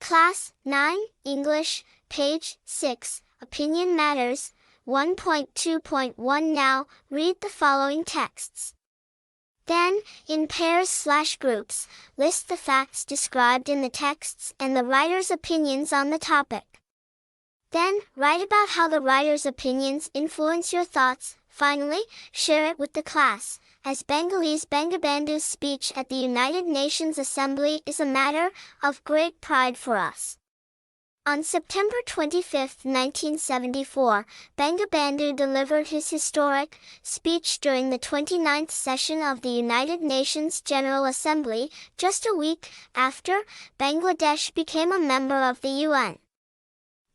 Class 9, English, page 6, Opinion Matters, 1.2.1. Now, read the following texts. Then, in pairs/groups, list the facts described in the texts and the writer's opinions on the topic. Then, write about how the writer's opinions influence your thoughts. Finally, share it with the class, as Bengalese Bangabandhu's speech at the United Nations Assembly is a matter of great pride for us. On September 25, 1974, Bangabandhu delivered his historic speech during the 29th session of the United Nations General Assembly, just a week after Bangladesh became a member of the UN.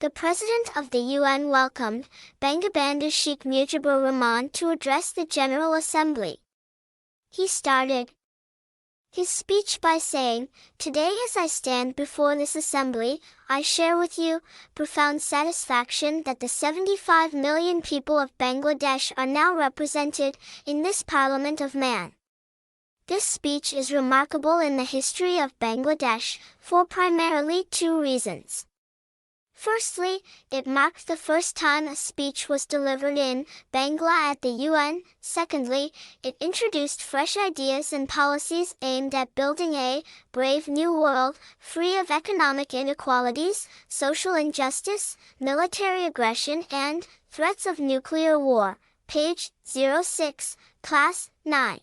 The President of the UN welcomed Bangabandhu Sheikh Mujibur Rahman to address the General Assembly. He started his speech by saying, "Today as I stand before this assembly, I share with you profound satisfaction that the 75 million people of Bangladesh are now represented in this Parliament of Man." This speech is remarkable in the history of Bangladesh for primarily two reasons. Firstly, it marked the first time a speech was delivered in Bangla at the UN. Secondly, it introduced fresh ideas and policies aimed at building a brave new world, free of economic inequalities, social injustice, military aggression, and threats of nuclear war. Page 06, Class 9.